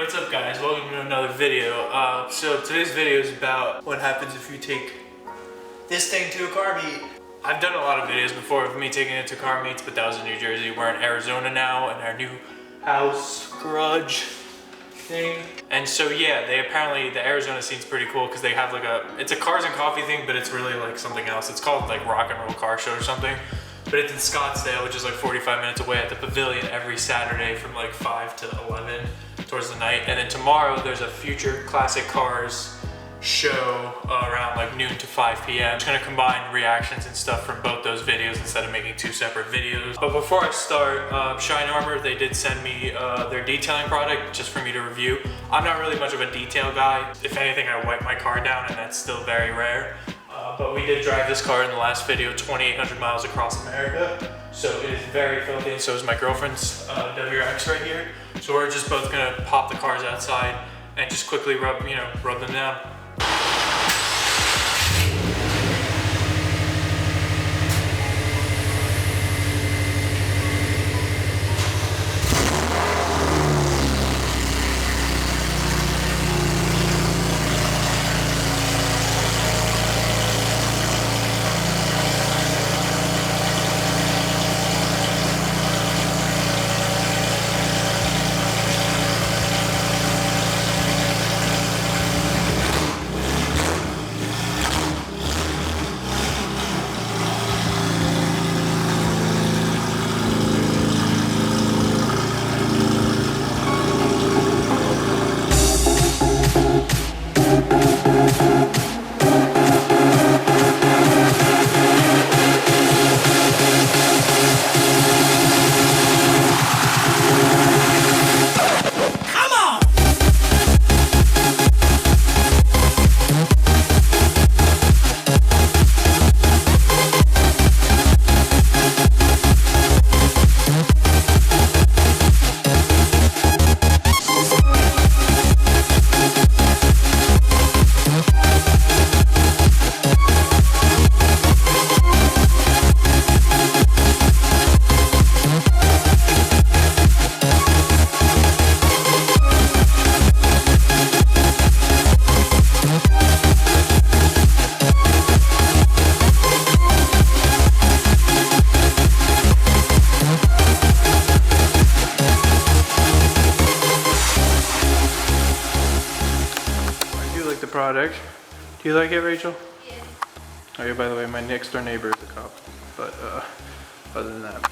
what's up guys? Welcome to another video. So today's video is about what happens if you take this thing to a car meet. I've done a lot of videos before of me taking it to car meets, but that was in New Jersey. We're in Arizona now in our new house garage thing. And so yeah, they apparently, the Arizona scene's pretty cool because they have like it's a cars and coffee thing, but it's really like something else. It's called like Rock and Roll Car Show or something. But it's in Scottsdale, which is like 45 minutes away at the Pavilion every Saturday from like 5 to 11 towards the night. And then tomorrow there's a Future Classic Cars show around like noon to 5 p.m. I'm just gonna combine reactions and stuff from both those videos instead of making two separate videos. But before I start, Shine Armor, they did send me their detailing product just for me to review. I'm not really much of a detail guy. If anything, I wipe my car down and that's still very rare. But we did drive this car in the last video 2,800 miles across America. So it is very filthy, and so is my girlfriend's WRX right here. So we're just both gonna pop the cars outside and just quickly rub them down. Product. Do you like it, Rachel? Yeah. Oh yeah, by the way, my next door neighbor is a cop. But other than that,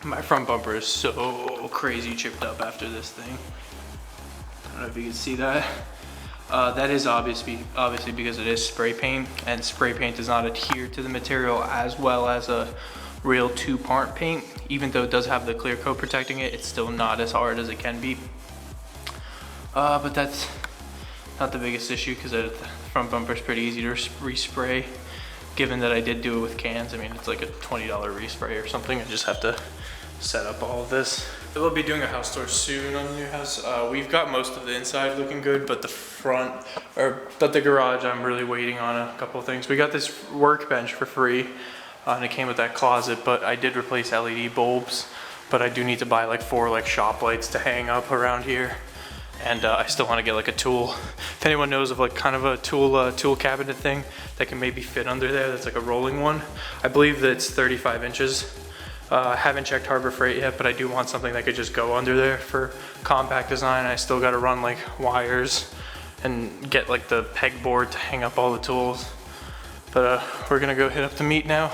my front bumper is so crazy chipped up after this thing. I don't know if you can see that. That is obviously because it is spray paint, and spray paint does not adhere to the material as well as a real two-part paint. Even though it does have the clear coat protecting it, it's still not as hard as it can be. But that's not the biggest issue because the front bumper is pretty easy to respray, given that I did do it with cans. I mean, it's like a $20 respray or something. I just have to set up all of this. We'll be doing a house tour soon on the new house. We've got most of the inside looking good, but the garage, I'm really waiting on a couple of things. We got this workbench for free, and it came with that closet, but I did replace LED bulbs, but I do need to buy like 4 like shop lights to hang up around here. And I still want to get like a tool. If anyone knows of like kind of a tool cabinet thing that can maybe fit under there, that's like a rolling one. I believe that it's 35 inches. I haven't checked Harbor Freight yet, but I do want something that could just go under there for compact design. I still got to run like wires and get like the pegboard to hang up all the tools. But we're gonna go hit up the meet now.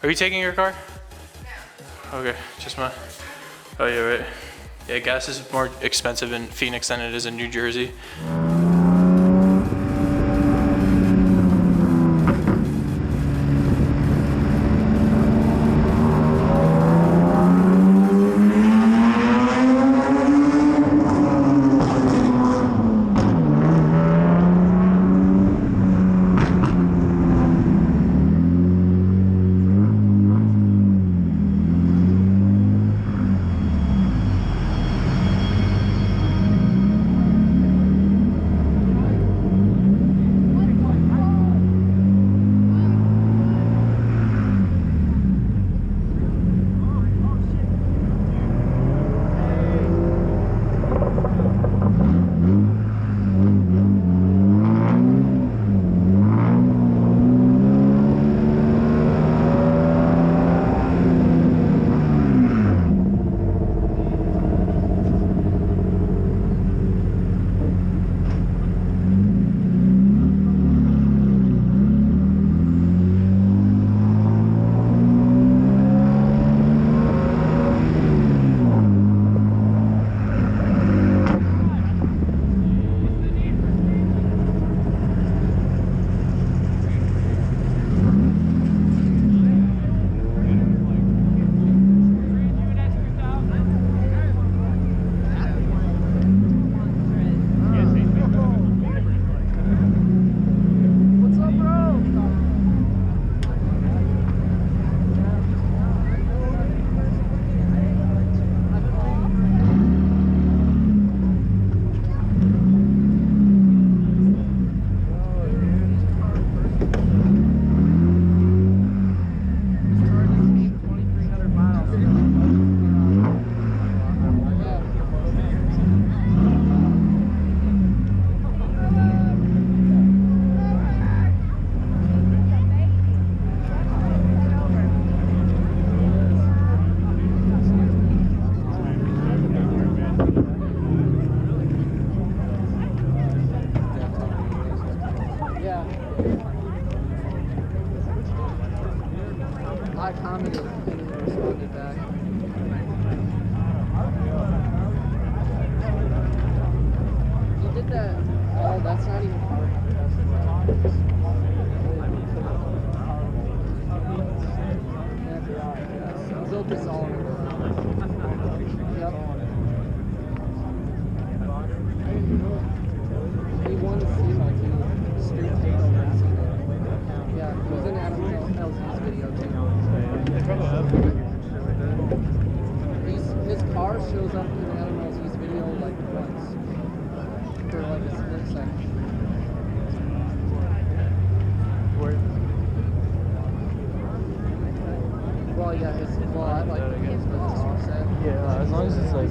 Are you taking your car? No. Okay, just my. Oh yeah, right. Yeah, gas is more expensive in Phoenix than it is in New Jersey.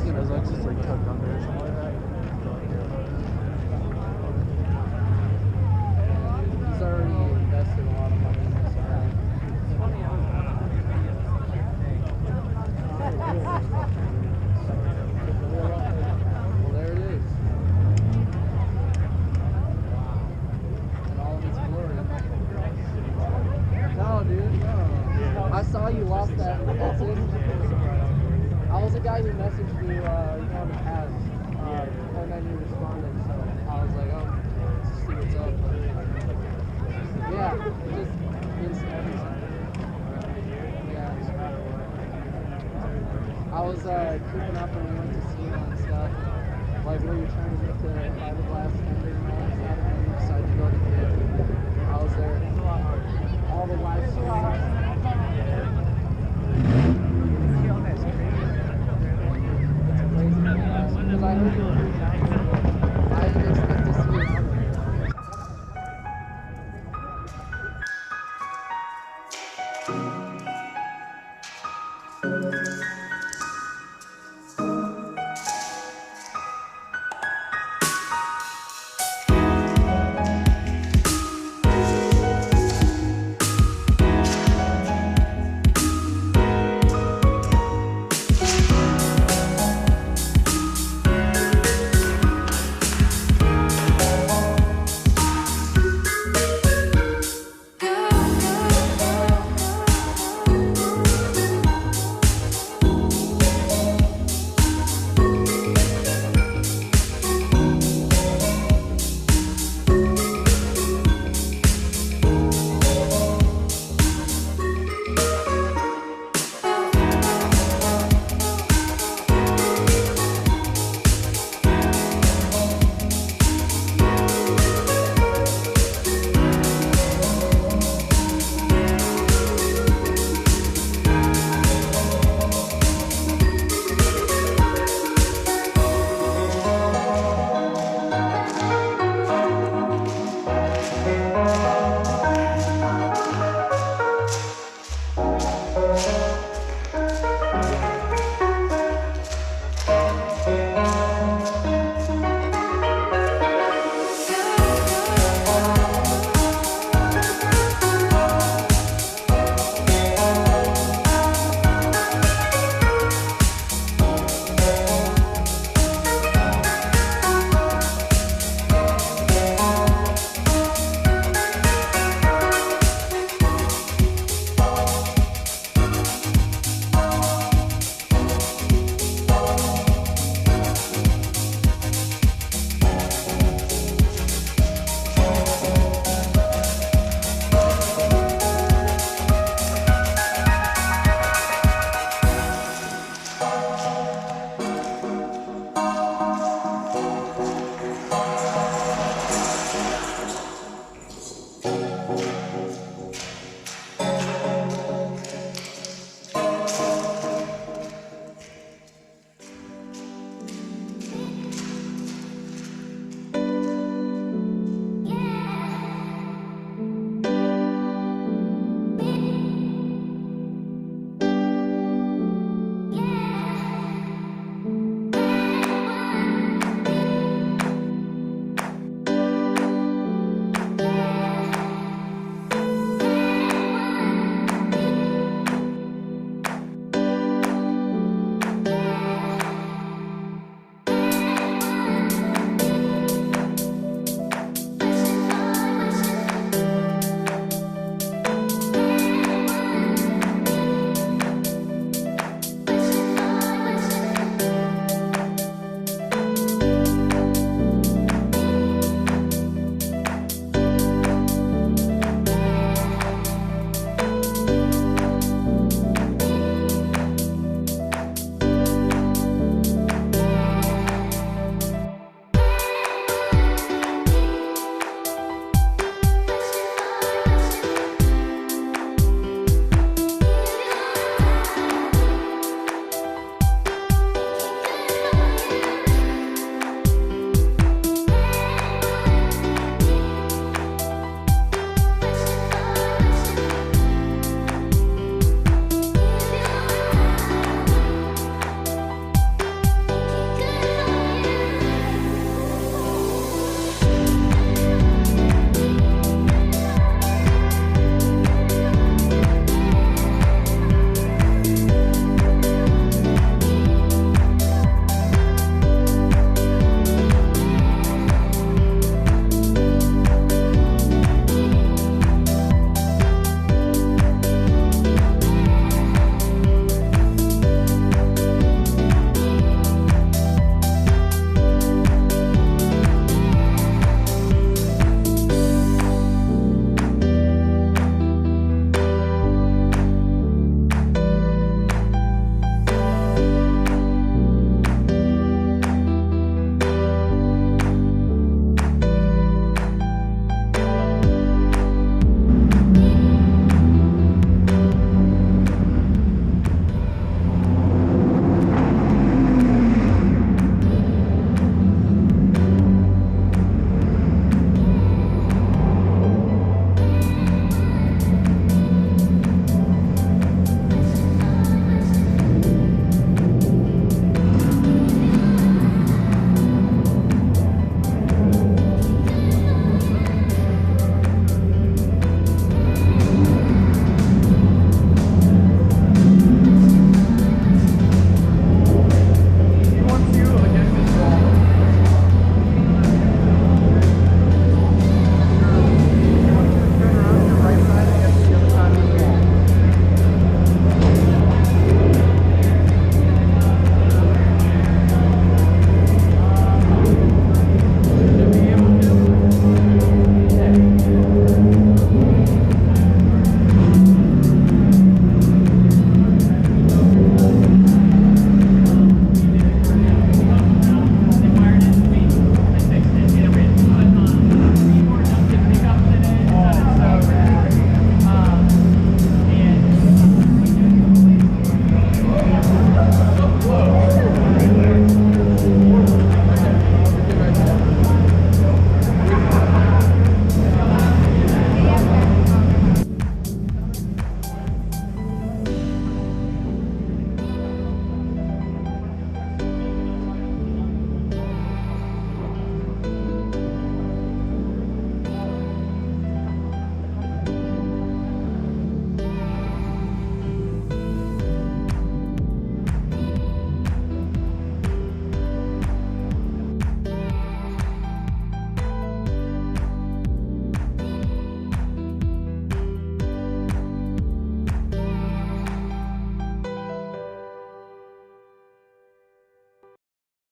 he's gonna like just like tucked under or something like that. He's already invested a lot of money in this already. Well, there it is. In all of its glory. No, dude, no. I saw you lost that. That's it. I was a guy who messaged you, in the past, and then you responded, so I was like, oh, let's see what's up. Yeah, just instant everything. Yeah. I was keeping up when we went to see you and stuff, like where you're trying to get the fiberglass tender